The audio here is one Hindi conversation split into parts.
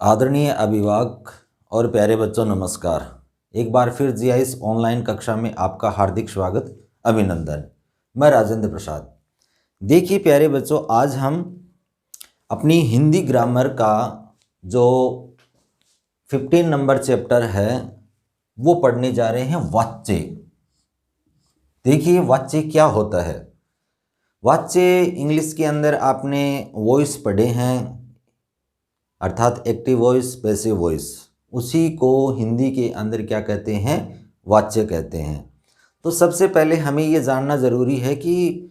आदरणीय अभिभावक और प्यारे बच्चों, नमस्कार। एक बार फिर जीआईएस ऑनलाइन कक्षा में आपका हार्दिक स्वागत, अभिनंदन। मैं राजेंद्र प्रसाद। देखिए प्यारे बच्चों, आज हम अपनी हिंदी ग्रामर का जो 15 नंबर चैप्टर है वो पढ़ने जा रहे हैं, वाच्य। देखिए वाच्य क्या होता है। वाच्य इंग्लिश के अंदर आपने वॉइस पढ़े हैं, अर्थात एक्टिव वॉइस, पैसिव वॉइस। उसी को हिंदी के अंदर क्या कहते हैं? वाच्य कहते हैं। तो सबसे पहले हमें ये जानना ज़रूरी है कि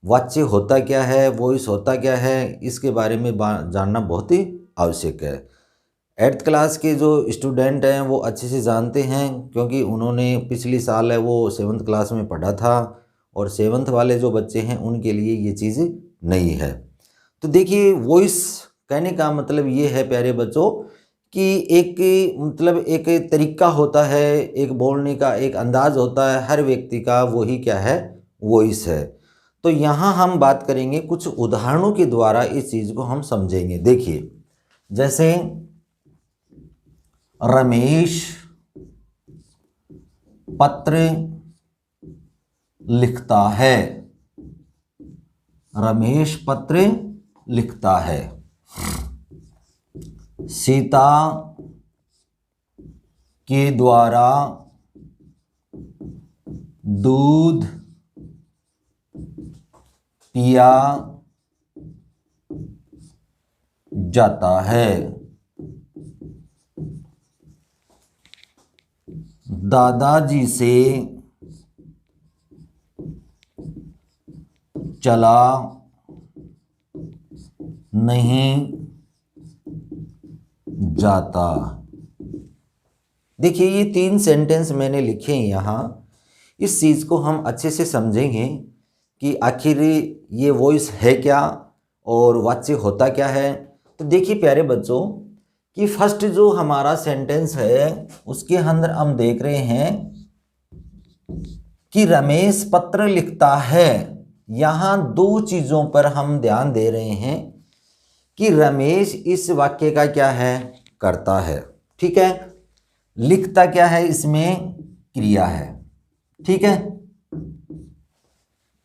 वाच्य होता क्या है, वॉइस होता क्या है, इसके बारे में जानना बहुत ही आवश्यक है। 8th क्लास के जो स्टूडेंट हैं वो अच्छे से जानते हैं, क्योंकि उन्होंने पिछली साल है वो 7th क्लास में पढ़ा था, और 7th वाले जो बच्चे हैं उनके लिए ये चीज़ नई है। तो देखिए वॉइस कहने का मतलब ये है प्यारे बच्चों कि एक तरीका होता है, एक बोलने का एक अंदाज होता है हर व्यक्ति का, वही क्या है? वॉइस है। तो यहाँ हम बात करेंगे, कुछ उदाहरणों के द्वारा इस चीज़ को हम समझेंगे। देखिए जैसे रमेश पत्र लिखता है। रमेश पत्र लिखता है। सीता के द्वारा दूध पिया जाता है। दादाजी से चला नहीं जाता। देखिए ये 3 सेंटेंस मैंने लिखे हैं यहाँ। इस चीज़ को हम अच्छे से समझेंगे कि आखिर ये वॉइस है क्या और वाच्य होता क्या है। तो देखिए प्यारे बच्चों कि फर्स्ट जो हमारा सेंटेंस है उसके अंदर हम देख रहे हैं कि रमेश पत्र लिखता है। यहाँ 2 चीज़ों पर हम ध्यान दे रहे हैं कि रमेश इस वाक्य का क्या है? करता है। ठीक है। लिखता क्या है? इसमें क्रिया है। ठीक है।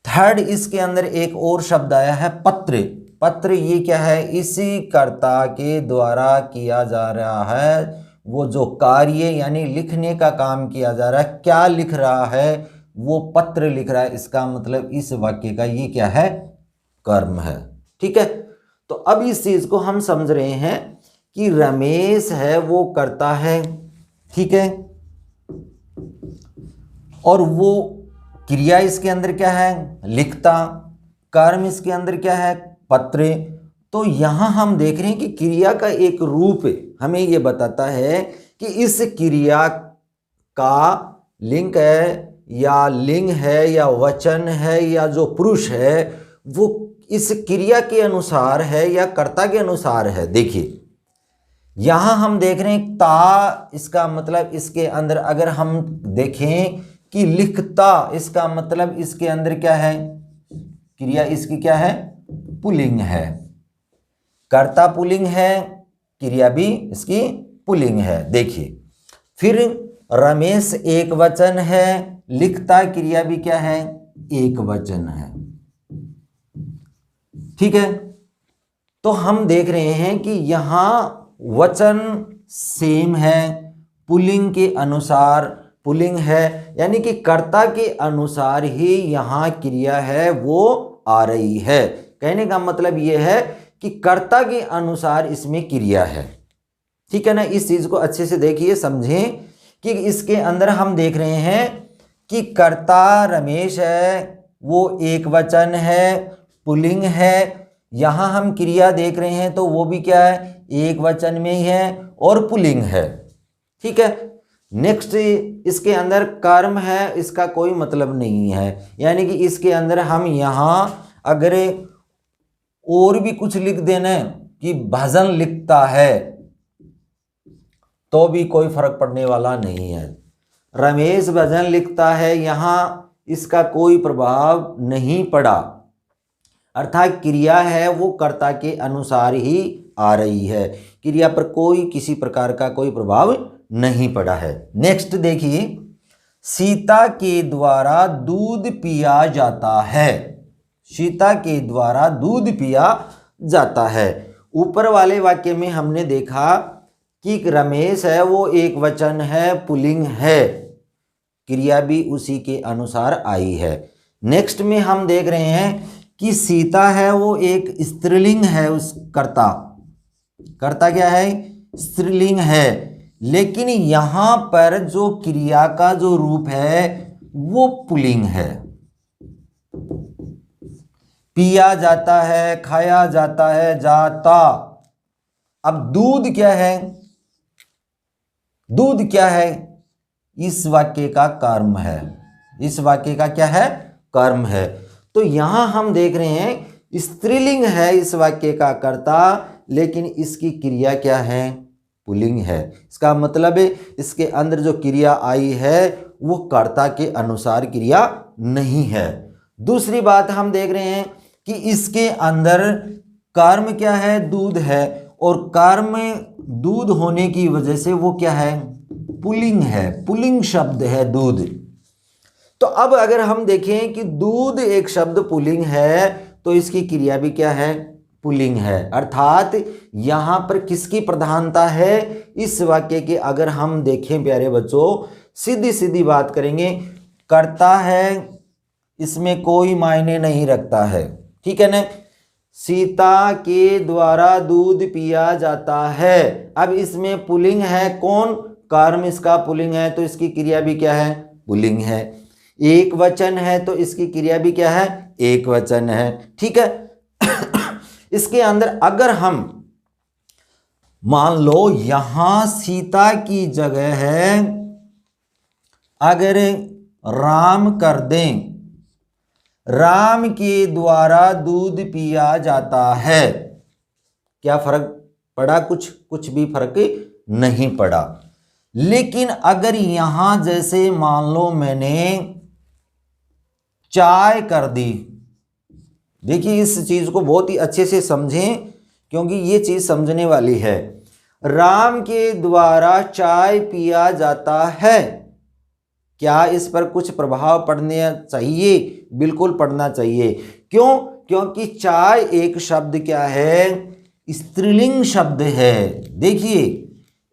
थर्ड इसके अंदर एक और शब्द आया है, पत्र। पत्र ये क्या है? इसी कर्ता के द्वारा किया जा रहा है, वो जो कार्य यानी लिखने का काम किया जा रहा है। क्या लिख रहा है? वो पत्र लिख रहा है। इसका मतलब इस वाक्य का ये क्या है? कर्म है। ठीक है। तो अब इस चीज को हम समझ रहे हैं कि रमेश है वो करता है। ठीक है। और वो क्रिया इसके अंदर क्या है? लिखता। कर्म इसके अंदर क्या है? पत्र। तो यहां हम देख रहे हैं कि क्रिया का एक रूप हमें ये बताता है कि इस क्रिया का लिंग है या लिंग है या वचन है या जो पुरुष है वो इस क्रिया के अनुसार है या कर्ता के अनुसार है। देखिए यहां हम देख रहे हैं ता, इसका मतलब इसके अंदर अगर हम देखें कि लिखता, इसका मतलब इसके अंदर क्या है? क्रिया इसकी क्या है? पुल्लिंग है। कर्ता पुल्लिंग है, क्रिया भी इसकी पुल्लिंग है। देखिए फिर रमेश एक वचन है, लिखता क्रिया भी क्या है? एक वचन है। ठीक है। तो हम देख रहे हैं कि यहां वचन सेम है, पुल्लिंग के अनुसार पुल्लिंग है, यानी कि कर्ता के अनुसार ही यहां क्रिया है वो आ रही है। कहने का मतलब यह है कि कर्ता के अनुसार इसमें क्रिया है। ठीक है ना। इस चीज को अच्छे से देखिए, समझें कि इसके अंदर हम देख रहे हैं कि कर्ता रमेश है, वो एक वचन है, पुल्लिंग है। यहां हम क्रिया देख रहे हैं तो वो भी क्या है? एक वचन में ही है और पुल्लिंग है। ठीक है। नेक्स्ट इसके अंदर कर्म है, इसका कोई मतलब नहीं है, यानी कि इसके अंदर हम यहां अगर और भी कुछ लिख देना कि भजन लिखता है तो भी कोई फर्क पड़ने वाला नहीं है। रमेश भजन लिखता है, यहां इसका कोई प्रभाव नहीं पड़ा, अर्थात क्रिया है वो कर्ता के अनुसार ही आ रही है। क्रिया पर कोई किसी प्रकार का कोई प्रभाव नहीं पड़ा है। नेक्स्ट देखिए, सीता के द्वारा दूध पिया जाता है। सीता के द्वारा दूध पिया जाता है। ऊपर वाले वाक्य में हमने देखा कि रमेश है वो एक वचन है, पुल्लिंग है, क्रिया भी उसी के अनुसार आई है। नेक्स्ट में हम देख रहे हैं कि सीता है वो एक स्त्रीलिंग है, उस कर्ता क्या है, स्त्रीलिंग है, लेकिन यहां पर जो क्रिया का जो रूप है वो पुल्लिंग है। पिया जाता है, खाया जाता है, जाता। अब दूध क्या है, दूध क्या है, इस वाक्य का कर्म है, इस वाक्य का क्या है, कर्म है। तो यहां हम देख रहे हैं स्त्रीलिंग है इस वाक्य का कर्ता, लेकिन इसकी क्रिया क्या है, पुल्लिंग है। इसका मतलब है इसके अंदर जो क्रिया आई है वो कर्ता के अनुसार क्रिया नहीं है। दूसरी बात हम देख रहे हैं कि इसके अंदर कर्म क्या है, दूध है, और कर्म दूध होने की वजह से वो क्या है, पुल्लिंग है, पुल्लिंग शब्द है दूध। तो अब अगर हम देखें कि दूध एक शब्द पुल्लिंग है तो इसकी क्रिया भी क्या है, पुल्लिंग है। अर्थात यहां पर किसकी प्रधानता है, इस वाक्य के अगर हम देखें प्यारे बच्चों, सीधी सीधी बात करेंगे, कर्ता है इसमें कोई मायने नहीं रखता है, ठीक है ना। सीता के द्वारा दूध पिया जाता है, अब इसमें पुल्लिंग है, कौन, कर्म इसका पुल्लिंग है, तो इसकी क्रिया भी क्या है, पुल्लिंग है। एक वचन है तो इसकी क्रिया भी क्या है, एक वचन है, ठीक है। इसके अंदर अगर हम मान लो यहां सीता की जगह है अगर राम कर दें, राम के द्वारा दूध पिया जाता है, क्या फर्क पड़ा, कुछ भी फर्क नहीं पड़ा। लेकिन अगर यहां जैसे मान लो मैंने चाय कर दी, देखिए इस चीज को बहुत ही अच्छे से समझें क्योंकि ये चीज समझने वाली है। राम के द्वारा चाय पिया जाता है, क्या इस पर कुछ प्रभाव पड़ना चाहिए, बिल्कुल पड़ना चाहिए। क्यों, क्योंकि चाय एक शब्द क्या है, स्त्रीलिंग शब्द है। देखिए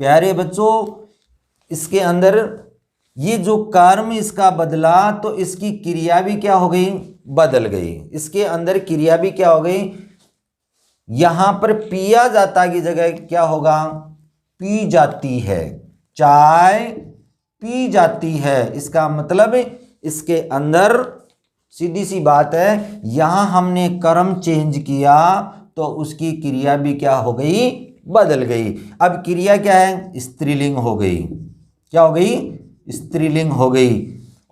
प्यारे बच्चों, इसके अंदर ये जो कर्म इसका बदला तो इसकी क्रिया भी क्या हो गई, बदल गई। इसके अंदर क्रिया भी क्या हो गई, यहां पर पिया जाता की जगह क्या होगा, पी जाती है, चाय पी जाती है। इसका मतलब इसके अंदर सीधी सी बात है, यहां हमने कर्म चेंज किया तो उसकी क्रिया भी क्या हो गई, बदल गई। अब क्रिया क्या है, स्त्रीलिंग हो गई, क्या हो गई, स्त्रीलिंग हो गई,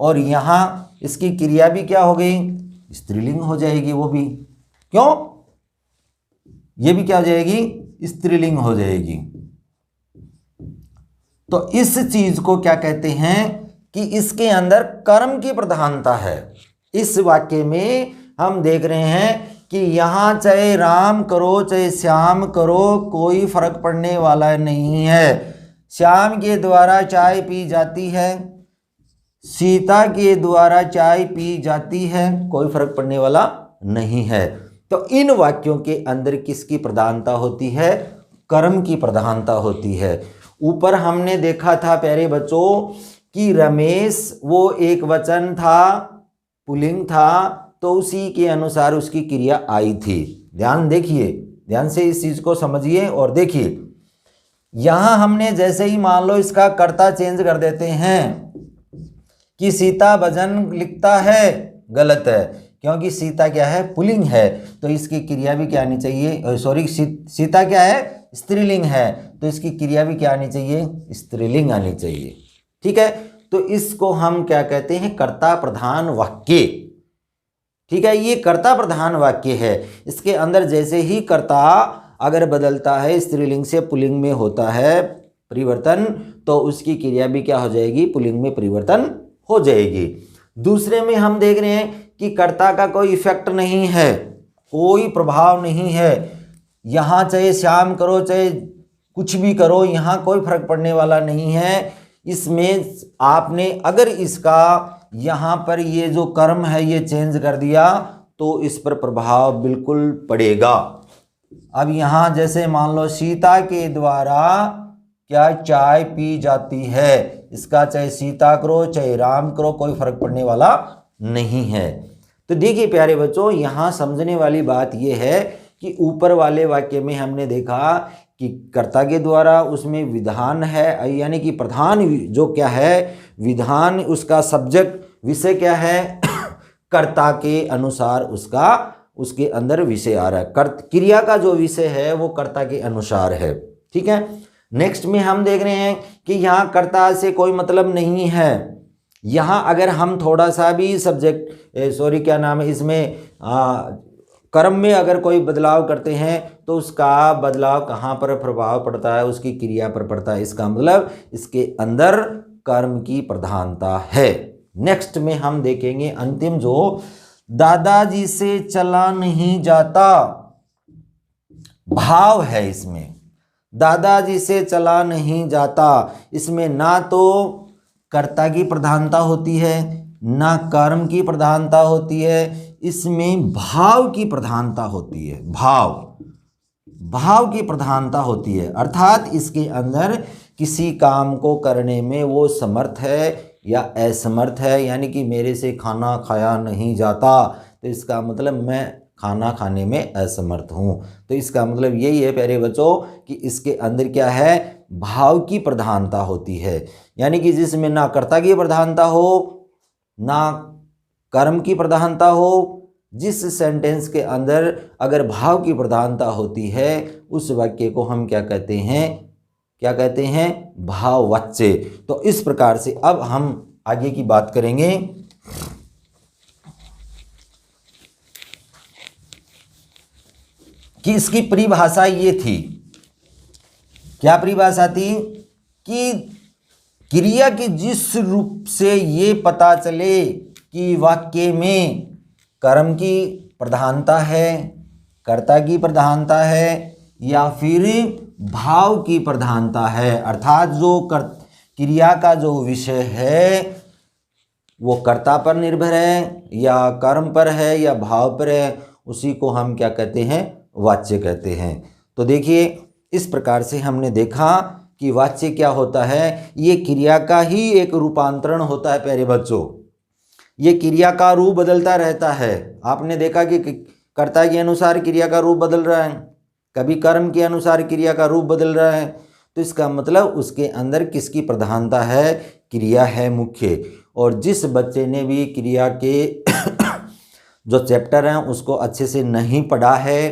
और यहां इसकी क्रिया भी क्या हो गई, स्त्रीलिंग हो जाएगी वो भी। क्यों, ये भी क्या हो जाएगी, स्त्रीलिंग हो जाएगी। तो इस चीज को क्या कहते हैं कि इसके अंदर कर्म की प्रधानता है। इस वाक्य में हम देख रहे हैं कि यहां चाहे राम करो चाहे श्याम करो कोई फर्क पड़ने वाला नहीं है। श्याम के द्वारा चाय पी जाती है, सीता के द्वारा चाय पी जाती है, कोई फर्क पड़ने वाला नहीं है। तो इन वाक्यों के अंदर किसकी प्रधानता होती है, कर्म की प्रधानता होती है। ऊपर हमने देखा था प्यारे बच्चों कि रमेश वो एक वचन था, पुल्लिंग था, तो उसी के अनुसार उसकी क्रिया आई थी। ध्यान देखिए, ध्यान से इस चीज को समझिए और देखिए। यहां हमने जैसे ही मान लो इसका कर्ता चेंज कर देते हैं कि सीता भजन लिखता है, गलत है, क्योंकि सीता क्या है, पुल्लिंग है, तो इसकी क्रिया भी क्या आनी चाहिए, सॉरी सीता क्या है, स्त्रीलिंग है, तो इसकी क्रिया भी क्या आनी चाहिए, स्त्रीलिंग आनी चाहिए, ठीक है। तो इसको हम क्या कहते हैं, कर्ता प्रधान वाक्य, ठीक है। ये कर्ता प्रधान वाक्य है। इसके अंदर जैसे ही कर्ता अगर बदलता है, स्त्रीलिंग से पुल्लिंग में होता है परिवर्तन, तो उसकी क्रिया भी क्या हो जाएगी, पुल्लिंग में परिवर्तन हो जाएगी। दूसरे में हम देख रहे हैं कि कर्ता का कोई इफेक्ट नहीं है, कोई प्रभाव नहीं है। यहां चाहे श्याम करो चाहे कुछ भी करो, यहाँ कोई फर्क पड़ने वाला नहीं है। इसमें आपने अगर इसका यहाँ पर ये जो कर्म है ये चेंज कर दिया तो इस पर प्रभाव बिल्कुल पड़ेगा। अब यहाँ जैसे मान लो सीता के द्वारा क्या चाय पी जाती है, इसका चाहे सीता करो चाहे राम करो कोई फर्क पड़ने वाला नहीं है। तो देखिए प्यारे बच्चों, यहाँ समझने वाली बात यह है कि ऊपर वाले वाक्य में हमने देखा कि कर्ता के द्वारा उसमें विधान है, यानी कि प्रधान जो क्या है विधान, उसका सब्जेक्ट विषय क्या है कर्ता के अनुसार उसके अंदर विषय आ रहा है। क्रिया का जो विषय है वो कर्ता के अनुसार है। ठीक है, नेक्स्ट में हम देख रहे हैं कि यहाँ कर्ता से कोई मतलब नहीं है। यहाँ अगर हम थोड़ा सा भी इसमें कर्म में अगर कोई बदलाव करते हैं तो उसका बदलाव कहाँ पर प्रभाव पड़ता है, उसकी क्रिया पर पड़ता है। इसका मतलब इसके अंदर कर्म की प्रधानता है। नेक्स्ट में हम देखेंगे अंतिम जो दादाजी से चला नहीं जाता, भाव है इसमें, दादाजी से चला नहीं जाता। इसमें ना तो कर्ता की प्रधानता होती है ना कर्म की प्रधानता होती है, इसमें भाव की प्रधानता होती है। भाव की प्रधानता होती है, अर्थात इसके अंदर किसी काम को करने में वो समर्थ है या असमर्थ है। यानी कि मेरे से खाना खाया नहीं जाता तो इसका मतलब मैं खाना खाने में असमर्थ हूँ। तो इसका मतलब यही है प्यारे बच्चों कि इसके अंदर क्या है, भाव की प्रधानता होती है। यानी कि जिसमें ना कर्ता की प्रधानता हो ना कर्म की प्रधानता हो, जिस सेंटेंस के अंदर अगर भाव की प्रधानता होती है उस वाक्य को हम क्या कहते हैं, भाववाच्य। तो इस प्रकार से अब हम आगे की बात करेंगे कि इसकी परिभाषा ये थी। क्या परिभाषा थी कि क्रिया के जिस रूप से ये पता चले कि वाक्य में कर्म की प्रधानता है, कर्ता की प्रधानता है या फिर भाव की प्रधानता है, अर्थात जो क्रिया का जो विषय है वो कर्ता पर निर्भर है या कर्म पर है या भाव पर है, उसी को हम क्या कहते हैं, वाच्य कहते हैं। तो देखिए इस प्रकार से हमने देखा कि वाच्य क्या होता है, ये क्रिया का ही एक रूपांतरण होता है प्यारे बच्चों। ये क्रिया का रूप बदलता रहता है। आपने देखा कि कर्ता के अनुसार क्रिया का रूप बदल रहा है, कभी कर्म के अनुसार क्रिया का रूप बदल रहा है। तो इसका मतलब उसके अंदर किसकी प्रधानता है, क्रिया है मुख्य। और जिस बच्चे ने भी क्रिया के जो चैप्टर हैं उसको अच्छे से नहीं पढ़ा है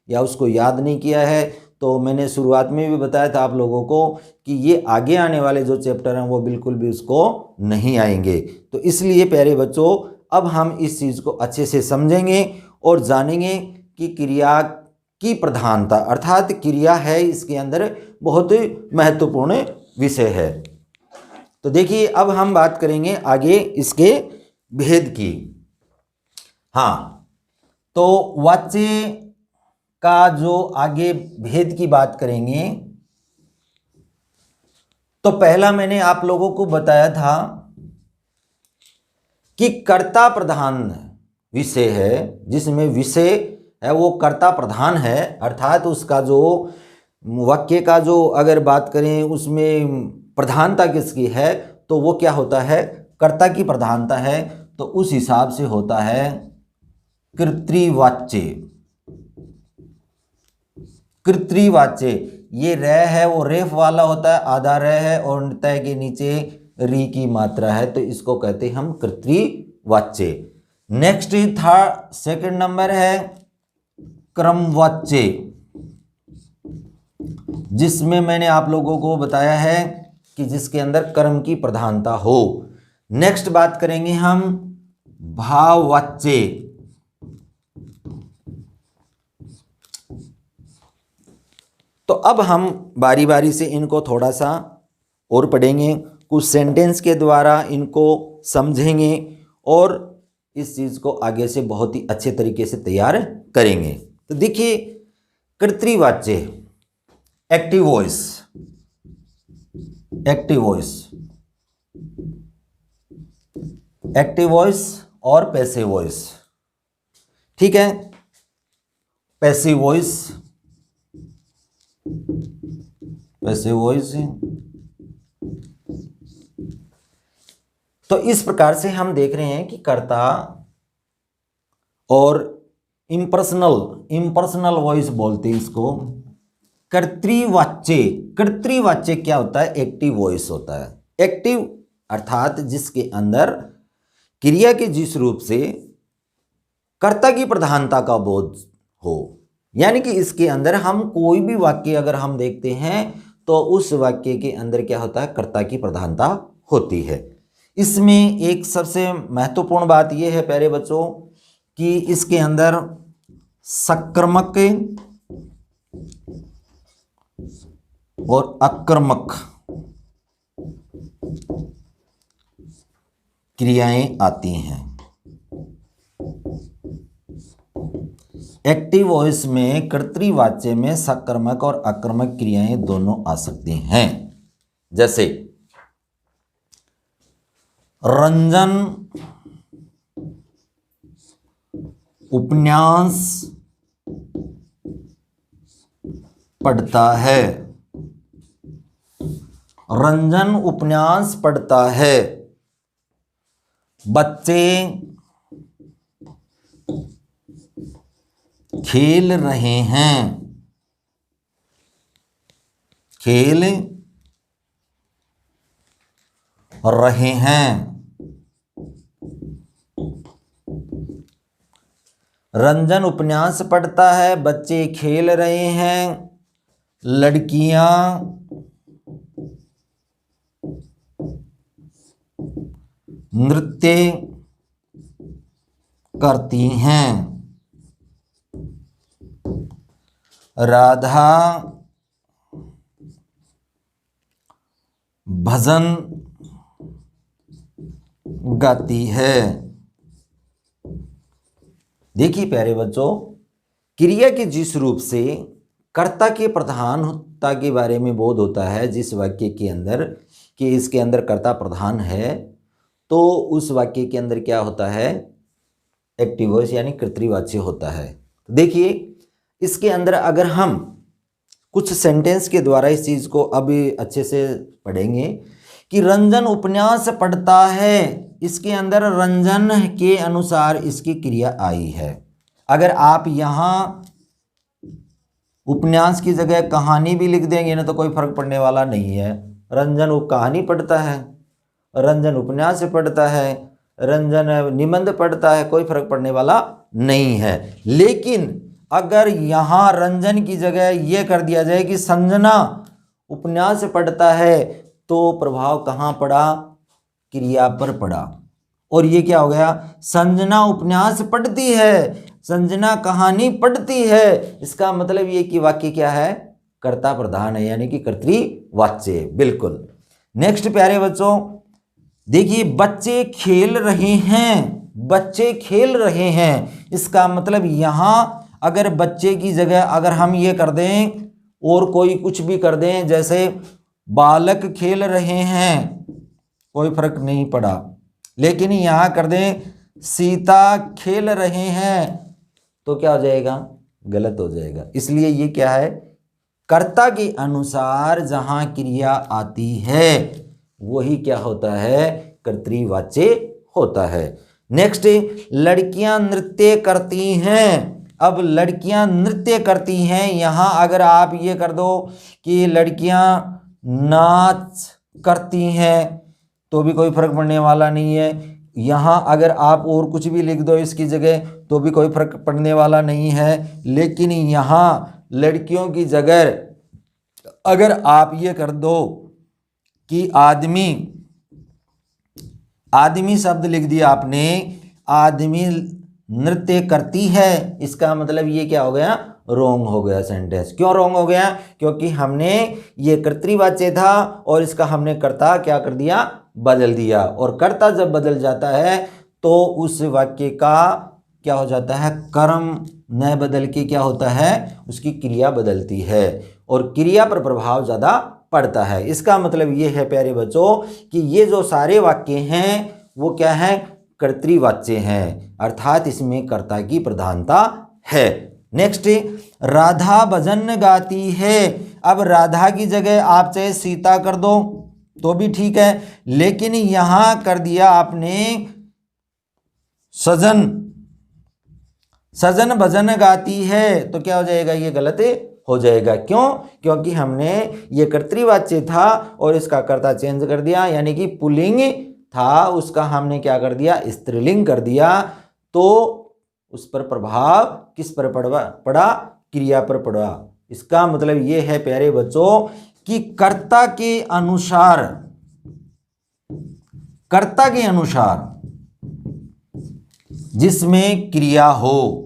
या उसको याद नहीं किया है, तो मैंने शुरुआत में भी बताया था आप लोगों को कि ये आगे आने वाले जो चैप्टर हैं वो बिल्कुल भी उसको नहीं आएंगे। तो इसलिए प्यारे बच्चों अब हम इस चीज़ को अच्छे से समझेंगे और जानेंगे कि क्रिया की प्रधानता अर्थात क्रिया है, इसके अंदर बहुत महत्वपूर्ण विषय है। तो देखिए अब हम बात करेंगे आगे इसके भेद की। हाँ, तो वाच्य का जो आगे भेद की बात करेंगे तो पहला मैंने आप लोगों को बताया था कि कर्ता प्रधान विषय है, जिसमें विषय है वो कर्ता प्रधान है, अर्थात उसका जो वाक्य का जो अगर बात करें उसमें प्रधानता किसकी है तो वो क्या होता है, कर्ता की प्रधानता है। तो उस हिसाब से होता है कर्तृवाच्य। कर्तृवाच्य ये र है वो रेफ वाला होता है, आधा र है और तय के नीचे री की मात्रा है, तो इसको कहते हैं हम कर्तृवाच्य। नेक्स्ट था सेकंड नंबर है क्रमवाच्य, जिसमें मैंने आप लोगों को बताया है कि जिसके अंदर कर्म की प्रधानता हो। नेक्स्ट बात करेंगे हम भाववाच्य। तो अब हम बारी बारी से इनको थोड़ा सा और पढ़ेंगे, कुछ सेंटेंस के द्वारा इनको समझेंगे और इस चीज़ को आगे से बहुत ही अच्छे तरीके से तैयार करेंगे। तो देखिए कर्तृवाच्य, active voice, active voice, active voice और पैसिव वॉइस। ठीक है, पैसिव वॉइस, पैसिव वॉइस। तो इस प्रकार से हम देख रहे हैं कि कर्ता और इम्पर्सनल वॉइस बोलते हैं इसको। कर्तृवाच्य, कर्तृवाच्य क्या होता है? एक्टिव वॉइस होता है। एक्टिव अर्थात जिसके अंदर क्रिया के जिस रूप से कर्ता की प्रधानता का बोध हो, यानी कि इसके अंदर हम कोई भी वाक्य अगर हम देखते हैं तो उस वाक्य के अंदर क्या होता है? कर्ता की प्रधानता होती है। इसमें एक सबसे महत्वपूर्ण बात यह है प्यारे बच्चों कि इसके अंदर सक्रामक और आक्रामक क्रियाएं आती हैं। एक्टिव वॉइस में कर्तृवाच्य में सक्रामक और आक्रामक क्रियाएं दोनों आ सकती हैं। जैसे रंजन उपन्यास पढ़ता है, रंजन उपन्यास पढ़ता है। बच्चे खेल रहे हैं, खेल रहे हैं। रंजन उपन्यास पढ़ता है, बच्चे खेल रहे हैं, लड़कियां नृत्य करती हैं, राधा भजन गाती है। देखिए प्यारे बच्चों, क्रिया के जिस रूप से कर्ता के प्रधानता के बारे में बोध होता है जिस वाक्य के अंदर कि इसके अंदर कर्ता प्रधान है, तो उस वाक्य के अंदर क्या होता है? एक्टिव वॉइस यानी कर्तृवाच्य होता है। तो देखिए इसके अंदर अगर हम कुछ सेंटेंस के द्वारा इस चीज़ को अभी अच्छे से पढ़ेंगे कि रंजन उपन्यास पढ़ता है, इसके अंदर रंजन के अनुसार इसकी क्रिया आई है। अगर आप यहाँ उपन्यास की जगह कहानी भी लिख देंगे ना तो कोई फर्क पड़ने वाला नहीं है। रंजन वो कहानी पढ़ता है, रंजन उपन्यास पढ़ता है, रंजन निबंध पढ़ता है, कोई फर्क पड़ने वाला नहीं है। लेकिन अगर यहाँ रंजन की जगह ये कर दिया जाए कि संजना उपन्यास पढ़ता है, तो प्रभाव कहाँ पड़ा? क्रिया पर पड़ा। और ये क्या हो गया? संजना उपन्यास पढ़ती है, संजना कहानी पढ़ती है। इसका मतलब ये कि वाक्य क्या है? कर्ता प्रधान है, यानी कि कर्तृवाच्य। बिल्कुल। नेक्स्ट प्यारे बच्चों देखिए, बच्चे खेल रहे हैं, बच्चे खेल रहे हैं। इसका मतलब यहाँ अगर बच्चे की जगह अगर हम ये कर दें और कोई कुछ भी कर दें, जैसे बालक खेल रहे हैं, कोई फर्क नहीं पड़ा। लेकिन यहाँ कर दें सीता खेल रहे हैं, तो क्या हो जाएगा? गलत हो जाएगा। इसलिए ये क्या है? कर्ता के अनुसार जहाँ क्रिया आती है वही क्या होता है? कर्तृवाच्य होता है। नेक्स्ट, लड़कियां नृत्य करती हैं। अब लड़कियां नृत्य करती हैं, यहाँ अगर आप ये कर दो कि लड़कियां नाच करती हैं तो भी कोई फर्क पड़ने वाला नहीं है। यहाँ अगर आप और कुछ भी लिख दो इसकी जगह तो भी कोई फर्क पड़ने वाला नहीं है। लेकिन यहाँ लड़कियों की जगह अगर आप ये कर दो कि आदमी, आदमी शब्द लिख दिया आपने, आदमी नृत्य करती है, इसका मतलब ये क्या हो गया? रॉन्ग हो गया सेंटेंस। क्यों रॉन्ग हो गया? क्योंकि हमने ये कर्तृवाच्य था और इसका हमने कर्ता क्या कर दिया? बदल दिया। और कर्ता जब बदल जाता है तो उस वाक्य का क्या हो जाता है? कर्म न बदल के क्या होता है? उसकी क्रिया बदलती है। और क्रिया पर प्रभाव ज़्यादा पड़ता है। इसका मतलब ये है प्यारे बच्चों कि ये जो सारे वाक्य हैं वो क्या है, कर्तृवाच्य हैं, अर्थात इसमें कर्ता की प्रधानता है। नेक्स्ट, राधा भजन गाती है। अब राधा की जगह आप चाहे सीता कर दो तो भी ठीक है, लेकिन यहां कर दिया आपने सजन, सजन भजन गाती है, तो क्या हो जाएगा, ये गलत हो जाएगा। क्यों? क्योंकि हमने ये कर्तृवाच्य था और इसका कर्ता चेंज कर दिया, यानी कि पुल्लिंग था उसका हमने क्या कर दिया, स्त्रीलिंग कर दिया, तो उस पर प्रभाव किस पर पड़ा, क्रिया पर पड़ा। इसका मतलब ये है प्यारे बच्चों कि कर्ता के अनुसार, कर्ता के अनुसार जिसमें क्रिया हो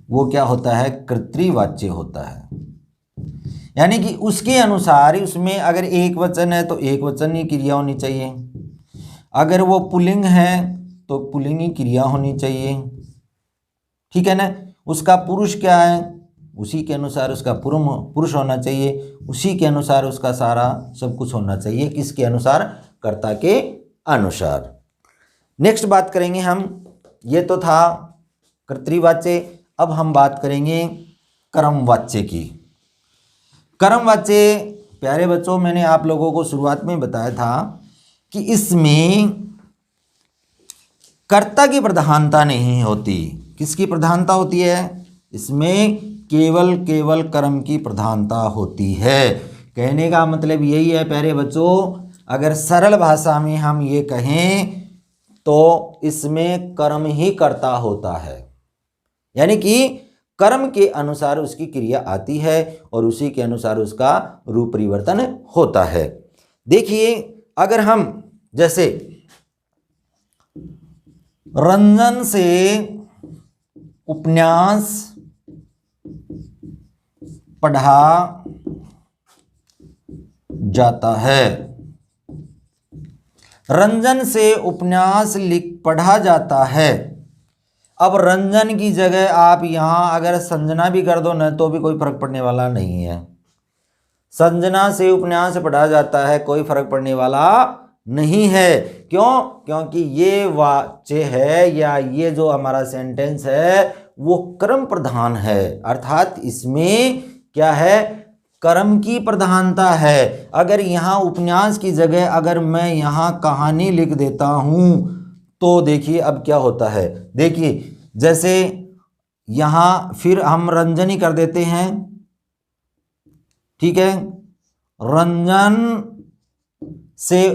वो क्या होता है, कर्तृवाच्य होता है। यानी कि उसके अनुसार उसमें अगर एक वचन है तो एक वचन ही क्रिया होनी चाहिए, अगर वो पुल्लिंग है तो पुल्लिंग ही क्रिया होनी चाहिए, ठीक है ना। उसका पुरुष क्या है, उसी के अनुसार उसका पुरुष होना चाहिए, उसी के अनुसार उसका सारा सब कुछ होना चाहिए, किसके अनुसार, कर्ता के अनुसार। नेक्स्ट बात करेंगे हम, ये तो था कर्तृवाच्य, अब हम बात करेंगे कर्मवाच्य की। कर्मवाच्य प्यारे बच्चों मैंने आप लोगों को शुरुआत में बताया था कि इसमें कर्ता की प्रधानता नहीं होती, किसकी प्रधानता होती है, इसमें केवल कर्म की प्रधानता होती है। कहने का मतलब यही है प्यारे बच्चों, अगर सरल भाषा में हम ये कहें तो इसमें कर्म ही कर्ता होता है, यानी कि कर्म के अनुसार उसकी क्रिया आती है और उसी के अनुसार उसका रूप परिवर्तन होता है। देखिए अगर हम जैसे रंजन से उपन्यास पढ़ा जाता है, रंजन से उपन्यास पढ़ा जाता है। अब रंजन की जगह आप यहाँ अगर संजना भी कर दो ना तो भी कोई फर्क पड़ने वाला नहीं है। संजना से उपन्यास पढ़ा जाता है, कोई फर्क पड़ने वाला नहीं है। क्यों? क्योंकि ये वाच्य है या ये जो हमारा सेंटेंस है वो कर्म प्रधान है, अर्थात इसमें क्या है, कर्म की प्रधानता है। अगर यहाँ उपन्यास की जगह अगर मैं यहाँ कहानी लिख देता हूँ तो देखिए अब क्या होता है, देखिए जैसे यहाँ फिर हम रंजन ही कर देते हैं, ठीक है, रंजन से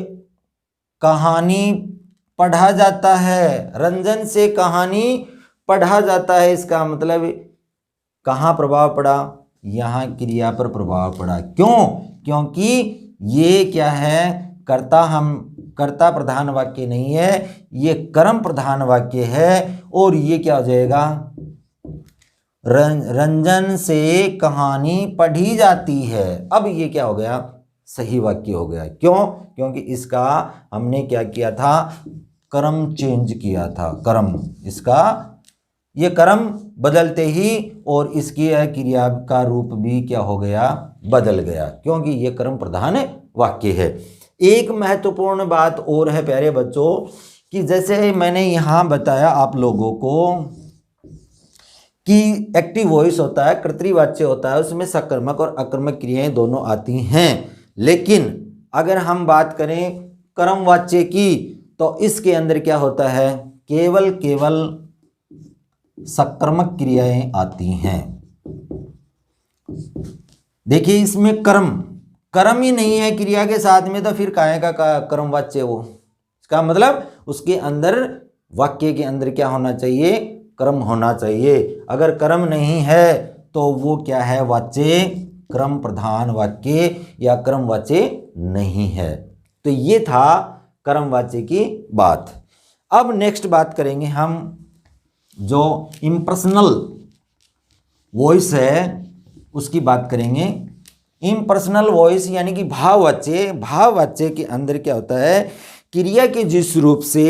कहानी पढ़ा जाता है, रंजन से कहानी पढ़ा जाता है, इसका मतलब कहाँ प्रभाव पड़ा, यहाँ क्रिया पर प्रभाव पड़ा। क्यों? क्योंकि ये क्या है, कर्ता प्रधान वाक्य नहीं है, ये कर्म प्रधान वाक्य है। और ये क्या हो जाएगा, रंजन से कहानी पढ़ी जाती है। अब ये क्या हो गया, सही वाक्य हो गया। क्यों? क्योंकि इसका हमने क्या किया था, कर्म चेंज किया था, कर्म, इसका ये कर्म बदलते ही और इसकी क्रिया का रूप भी क्या हो गया, बदल गया, क्योंकि ये कर्म प्रधान वाक्य है। एक महत्वपूर्ण बात और है प्यारे बच्चों कि जैसे मैंने यहाँ बताया आप लोगों को कि एक्टिव वॉइस होता है, कर्तृवाच्य होता है, उसमें सकर्मक और अकर्मक क्रियाएं दोनों आती हैं। लेकिन अगर हम बात करें कर्मवाच्य की तो इसके अंदर क्या होता है, केवल सकर्मक क्रियाएं आती हैं। देखिए इसमें कर्म ही नहीं है क्रिया के साथ में, तो फिर काहे का कर्मवाच्य वो, इसका मतलब उसके अंदर वाक्य के अंदर क्या होना चाहिए, कर्म होना चाहिए। अगर कर्म नहीं है तो वो क्या है, वाच्य कर्म प्रधान वाक्य या कर्मवाच्य नहीं है। तो ये था कर्मवाच्य की बात। अब नेक्स्ट बात करेंगे हम जो इम्पर्सनल वॉइस है उसकी बात करेंगे। इम्पर्सनल वॉइस यानी कि भाववाच्य के अंदर क्या होता है, क्रिया के जिस रूप से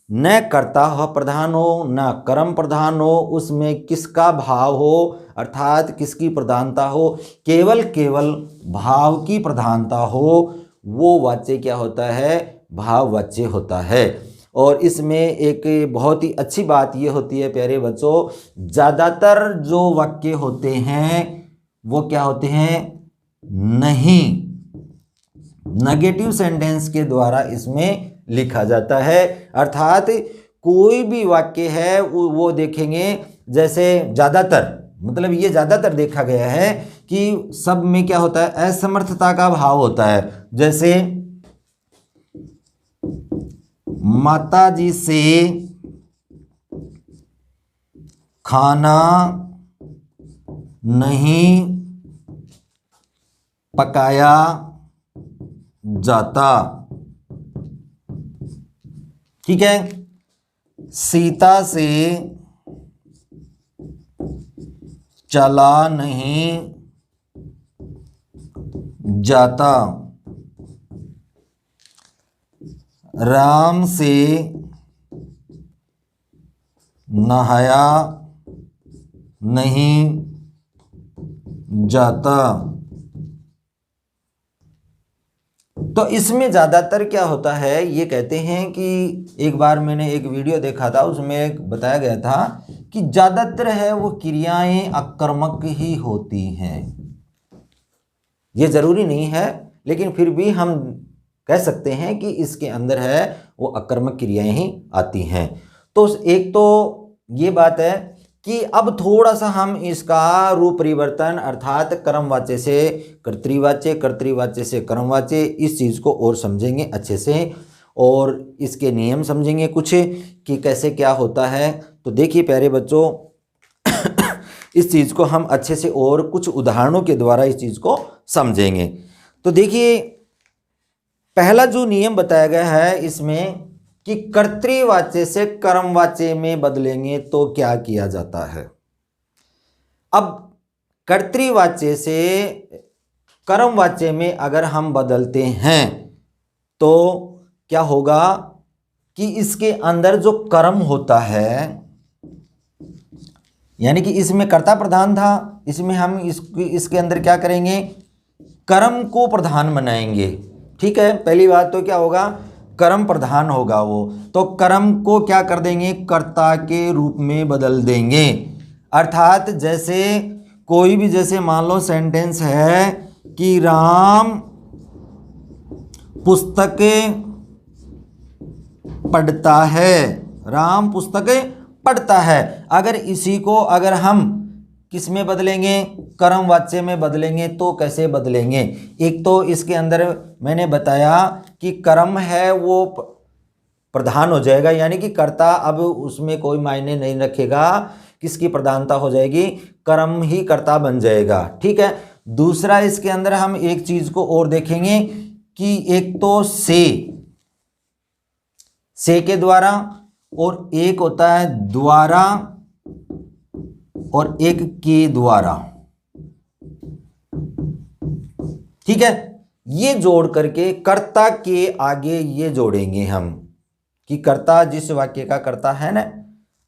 न कर्ता प्रधान हो न कर्म प्रधान हो, उसमें किसका भाव हो, अर्थात किसकी प्रधानता हो, केवल केवल भाव की प्रधानता हो, वो वाच्य क्या होता है, भाववाच्य होता है। और इसमें एक बहुत ही अच्छी बात ये होती है प्यारे बच्चों, ज़्यादातर जो वाक्य होते हैं वो क्या होते हैं, नहीं, नेगेटिव सेंटेंस के द्वारा इसमें लिखा जाता है। अर्थात कोई भी वाक्य है वो देखेंगे, जैसे ज़्यादातर, मतलब ये ज़्यादातर देखा गया है कि सब में क्या होता है, असमर्थता का भाव होता है। जैसे माता जी से खाना नहीं पकाया जाता, ठीक है। सीता से चला नहीं जाता, राम से नहाया नहीं जाता। तो इसमें ज़्यादातर क्या होता है, ये कहते हैं कि एक बार मैंने एक वीडियो देखा था, उसमें बताया गया था कि ज़्यादातर है वो क्रियाएं आक्रामक ही होती हैं। ये ज़रूरी नहीं है, लेकिन फिर भी हम कह सकते हैं कि इसके अंदर है वो आक्रामक क्रियाएं ही आती हैं। तो एक तो ये बात है कि अब थोड़ा सा हम इसका रूप परिवर्तन, अर्थात कर्मवाच्य से कर्तृवाच्य, कर्तृवाच्य से कर्मवाच्य, इस चीज़ को और समझेंगे अच्छे से, और इसके नियम समझेंगे कुछ कि कैसे क्या होता है। तो देखिए प्यारे बच्चों, इस चीज़ को हम अच्छे से और कुछ उदाहरणों के द्वारा इस चीज़ को समझेंगे। तो देखिए, पहला जो नियम बताया गया है इसमें कि कर्तृवाच्य से कर्मवाच्य में बदलेंगे तो क्या किया जाता है। अब कर्तृवाच्य से कर्मवाच्य में अगर हम बदलते हैं तो क्या होगा कि इसके अंदर जो कर्म होता है, यानी कि इसमें कर्ता प्रधान था, इसमें हम इसके अंदर क्या करेंगे, कर्म को प्रधान बनाएंगे, ठीक है। पहली बात तो क्या होगा, कर्म प्रधान होगा वो, तो कर्म को क्या कर देंगे, कर्ता के रूप में बदल देंगे। अर्थात जैसे कोई भी, जैसे मान लो सेंटेंस है कि राम पुस्तकें पढ़ता है, राम पुस्तकें पढ़ता है। अगर इसी को अगर हम किस में बदलेंगे, कर्मवाच्य में बदलेंगे तो कैसे बदलेंगे। एक तो इसके अंदर मैंने बताया कि कर्म है वो प्रधान हो जाएगा, यानी कि कर्ता अब उसमें कोई मायने नहीं रखेगा, किसकी प्रधानता हो जाएगी, कर्म ही कर्ता बन जाएगा, ठीक है। दूसरा इसके अंदर हम एक चीज को और देखेंगे कि एक तो से के द्वारा, और एक होता है द्वारा, और एक के द्वारा, ठीक है। ये जोड़ करके कर्ता के आगे ये जोड़ेंगे हम कि कर्ता जिस वाक्य का कर्ता है ना,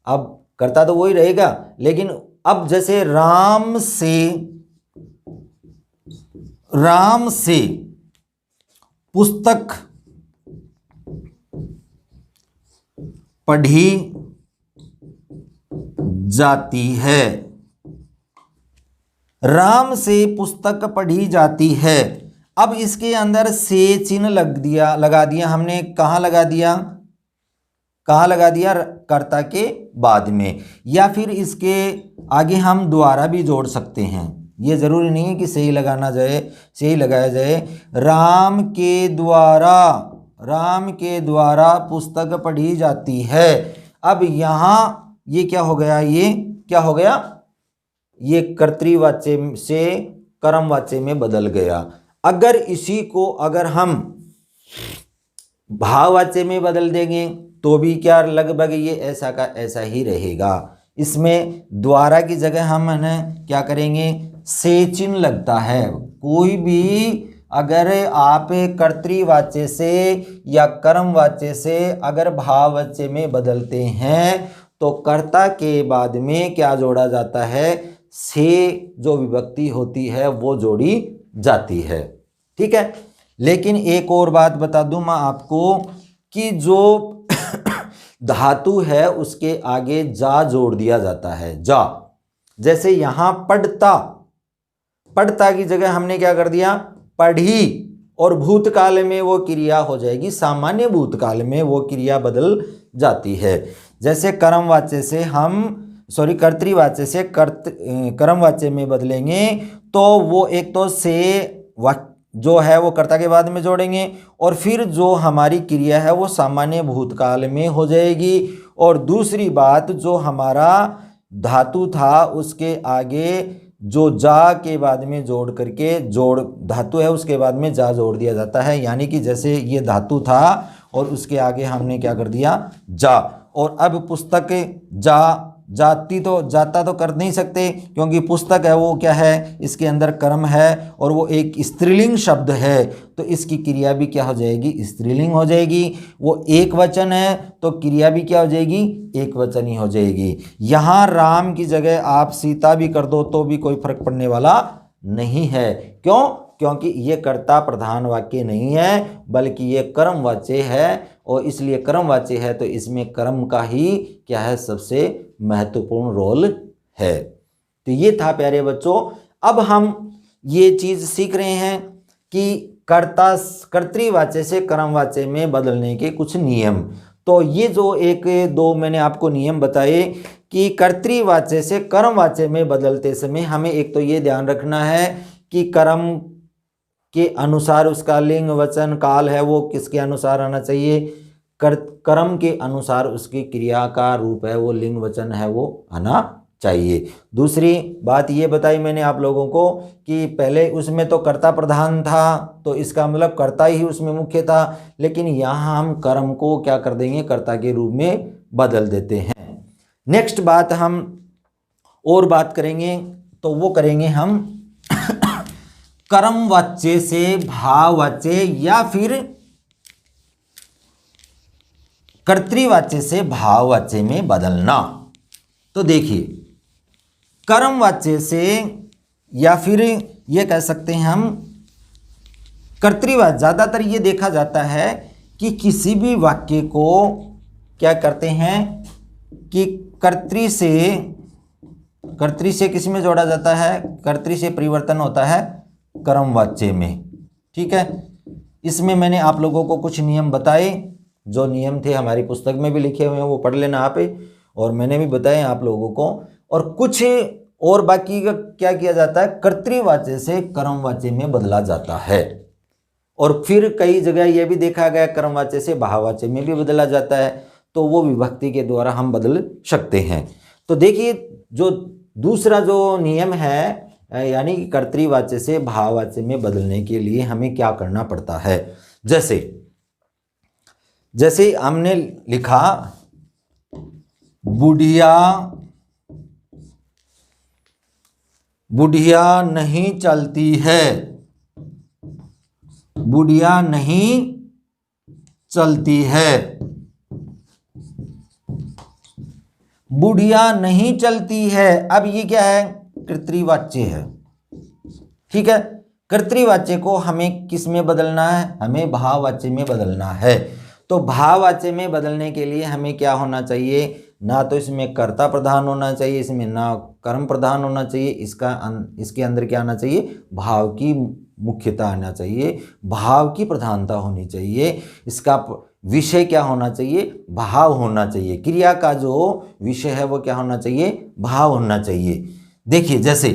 अब कर्ता तो वही रहेगा, लेकिन अब जैसे राम से पुस्तक पढ़ी जाती है, राम से पुस्तक पढ़ी जाती है। अब इसके अंदर से चिन्ह लगा दिया हमने, कहाँ लगा दिया, कर्ता के बाद में, या फिर इसके आगे हम द्वारा भी जोड़ सकते हैं। ये जरूरी नहीं है कि से ही लगाया जाए। राम के द्वारा पुस्तक पढ़ी जाती है। अब यहाँ ये क्या हो गया, ये कर्तृवाच्य से कर्मवाच्य में बदल गया। अगर इसी को अगर हम भाववाच्य में बदल देंगे तो भी क्या लगभग ये ऐसा का ऐसा ही रहेगा। इसमें द्वारा की जगह हम क्या करेंगे, से चिन्ह लगता है। कोई भी अगर आप कर्तृवाच्य से या कर्मवाच्य से अगर भाववाच्य में बदलते हैं तो कर्ता के बाद में क्या जोड़ा जाता है, से जो विभक्ति होती है वो जोड़ी जाती है। ठीक है, लेकिन एक और बात बता दूं मैं आपको कि जो धातु है उसके आगे जा जोड़ दिया जाता है, जा। जैसे यहां पढ़ता, पढ़ता की जगह हमने क्या कर दिया, पढ़ी, और भूतकाल में वो क्रिया हो जाएगी, सामान्य भूतकाल में वो क्रिया बदल जाती है। जैसे कर्मवाच्य से कर्तृवाच्य से कर्मवाच्य में बदलेंगे तो वो एक तो से जो है वो कर्ता के बाद में जोड़ेंगे, और फिर जो हमारी क्रिया है वो सामान्य भूतकाल में हो जाएगी। और दूसरी बात, जो हमारा धातु था उसके आगे जो जा के बाद में जोड़ करके, धातु है उसके बाद में जा जोड़ दिया जाता है। यानी कि जैसे ये धातु था और उसके आगे हमने क्या कर दिया, जा। और अब पुस्तक जाता तो कर नहीं सकते, क्योंकि पुस्तक है वो क्या है, इसके अंदर कर्म है और वो एक स्त्रीलिंग शब्द है, तो इसकी क्रिया भी क्या हो जाएगी, स्त्रीलिंग हो जाएगी। वो एक वचन है तो क्रिया भी क्या हो जाएगी, एक वचन ही हो जाएगी। यहाँ राम की जगह आप सीता भी कर दो तो भी कोई फर्क पड़ने वाला नहीं है। क्यों? क्योंकि ये कर्ता प्रधान वाक्य नहीं है, बल्कि ये कर्मवाच्य है, और इसलिए कर्मवाच्य है तो इसमें कर्म का ही क्या है, सबसे महत्वपूर्ण रोल है। तो ये था प्यारे बच्चों। अब हम ये चीज सीख रहे हैं कि कर्तृवाच्य से कर्मवाच्य में बदलने के कुछ नियम। तो ये जो एक दो मैंने आपको नियम बताए कि कर्तृवाच्य से कर्मवाच्य में बदलते समय हमें एक तो ये ध्यान रखना है कि कर्म के अनुसार उसका लिंग वचन काल है वो किसके अनुसार आना चाहिए, कर्म के अनुसार उसकी क्रिया का रूप है वो लिंग वचन है वो आना चाहिए। दूसरी बात ये बताई मैंने आप लोगों को कि पहले उसमें तो कर्ता प्रधान था, तो इसका मतलब कर्ता ही उसमें मुख्य था, लेकिन यहाँ हम कर्म को क्या कर देंगे, कर्ता के रूप में बदल देते हैं। नेक्स्ट बात हम और बात करेंगे, तो वो करेंगे हम कर्मवाच्य से भाववाच्य या फिर कर्तृवाच्य से भाववाच्य में बदलना। तो देखिए, कर्मवाच्य से या फिर ये कह सकते हैं हम कर्तृवाच्य, ज़्यादातर ये देखा जाता है कि किसी भी वाक्य को क्या करते हैं कि कर्तृ से किस में जोड़ा जाता है, कर्तृ से परिवर्तन होता है कर्मवाच्य में। ठीक है, इसमें मैंने आप लोगों को कुछ नियम बताए, जो नियम थे हमारी पुस्तक में भी लिखे हुए हैं, वो पढ़ लेना आप, और मैंने भी बताए आप लोगों को। और कुछ और बाकी का क्या किया जाता है, कर्तृवाच्य से कर्मवाच्य में बदला जाता है। और फिर कई जगह यह भी देखा गया कर्मवाच्य से भाववाच्य में भी बदला जाता है, तो वो विभक्ति के द्वारा हम बदल सकते हैं। तो देखिए, जो दूसरा जो नियम है, यानी कि कर्तृवाच्य से भाववाच्य में बदलने के लिए हमें क्या करना पड़ता है। जैसे हमने लिखा बुढ़िया नहीं चलती है, बुढ़िया नहीं चलती है, बुढ़िया नहीं चलती है। अब ये क्या है, कर्तृवाच्य है। ठीक है, कर्तृवाच्य को हमें किस में बदलना है, हमें भाववाच्य में बदलना है। तो भाववाच्य में बदलने के लिए हमें क्या होना चाहिए, ना तो इसमें कर्ता प्रधान होना चाहिए, इसमें ना कर्म प्रधान होना चाहिए, इसके अंदर क्या आना चाहिए, भाव की मुख्यता आना चाहिए, भाव की प्रधानता होनी चाहिए। इसका विषय क्या होना चाहिए, भाव होना चाहिए। क्रिया का जो विषय है वो क्या होना चाहिए, भाव होना चाहिए। देखिए, जैसे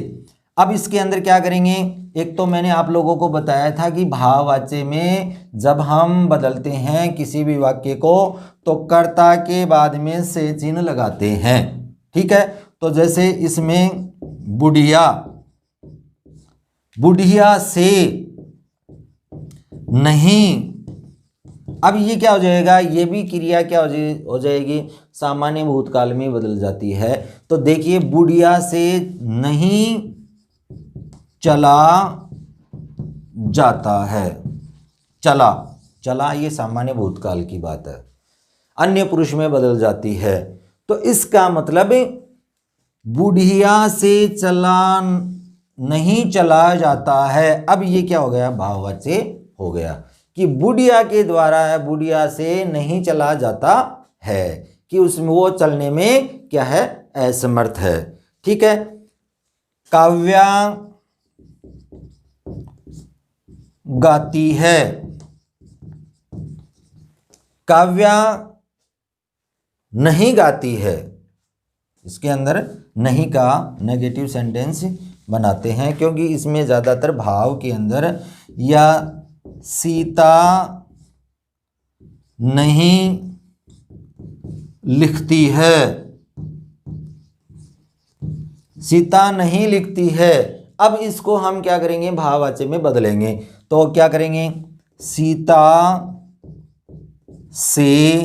अब इसके अंदर क्या करेंगे, एक तो मैंने आप लोगों को बताया था कि भाववाच्य में जब हम बदलते हैं किसी भी वाक्य को तो कर्ता के बाद में से चिन्ह लगाते हैं। ठीक है, तो जैसे इसमें बुढ़िया से नहीं, अब ये क्या हो जाएगा, ये भी क्रिया क्या हो जाएगी, सामान्य भूतकाल में बदल जाती है। तो देखिए, बुढ़िया से नहीं चला जाता है, चला ये सामान्य भूतकाल की बात है, अन्य पुरुष में बदल जाती है। तो इसका मतलब बुढ़िया से चला नहीं चला जाता है। अब ये क्या हो गया, भाववाच्य हो गया कि बुढ़िया के द्वारा है, बुढ़िया से नहीं चला जाता है, कि उसमें वो चलने में क्या है, असमर्थ है। ठीक है। काव्या गाती है, काव्या नहीं गाती है। इसके अंदर नहीं का नेगेटिव सेंटेंस बनाते हैं, क्योंकि इसमें ज़्यादातर भाव के अंदर या सीता नहीं लिखती है, सीता नहीं लिखती है। अब इसको हम क्या करेंगे, भाववाच्य में बदलेंगे। तो क्या करेंगे, सीता से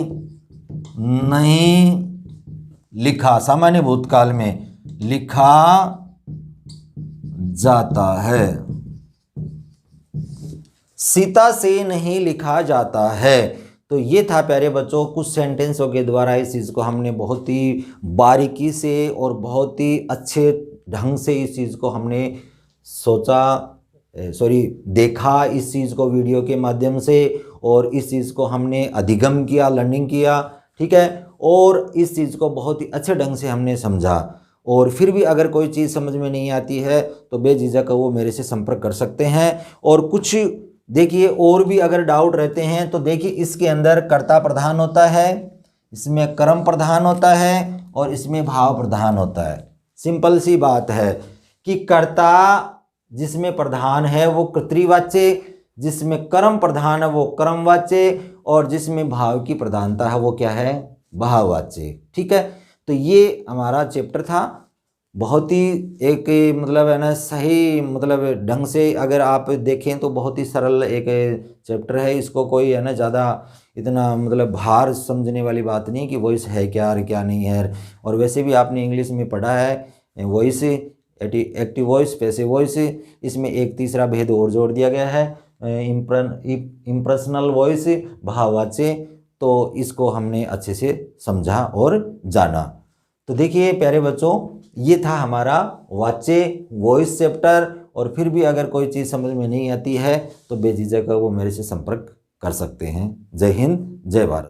नहीं लिखा, सामान्य भूतकाल में लिखा जाता है, सीता से नहीं लिखा जाता है। तो ये था प्यारे बच्चों, कुछ सेंटेंसों के द्वारा इस चीज़ को हमने बहुत ही बारीकी से और बहुत ही अच्छे ढंग से इस चीज़ को हमने देखा इस चीज़ को वीडियो के माध्यम से, और इस चीज़ को हमने अधिगम किया, लर्निंग किया। ठीक है। और इस चीज़ को बहुत ही अच्छे ढंग से हमने समझा। और फिर भी अगर कोई चीज़ समझ में नहीं आती है तो बेझिझक वो मेरे से संपर्क कर सकते हैं। और कुछ देखिए और भी अगर डाउट रहते हैं तो देखिए, इसके अंदर कर्ता प्रधान होता है, इसमें कर्म प्रधान होता है, और इसमें भाव प्रधान होता है। सिंपल सी बात है कि कर्ता जिसमें प्रधान है वो कर्तृवाच्य, जिसमें कर्म प्रधान है वो कर्मवाच्य, और जिसमें भाव की प्रधानता है वो क्या है, भाववाच्य। ठीक है। तो ये हमारा चैप्टर था, बहुत ही एक मतलब है ना सही मतलब ढंग से अगर आप देखें तो बहुत ही सरल एक चैप्टर है। इसको कोई है ना ज़्यादा इतना मतलब भार समझने वाली बात नहीं कि वॉइस है क्या और क्या नहीं है। और वैसे भी आपने इंग्लिश में पढ़ा है voice, active voice, passive voice, इसमें एक तीसरा भेद और जोड़ दिया गया है, इम्प्रेशनल वॉइस, भाववाच्य। तो इसको हमने अच्छे से समझा और जाना। तो देखिए प्यारे बच्चों, ये था हमारा वाच्य वॉइस चैप्टर। और फिर भी अगर कोई चीज़ समझ में नहीं आती है तो बेझिझक वो मेरे से संपर्क कर सकते हैं। जय हिंद, जय भारत।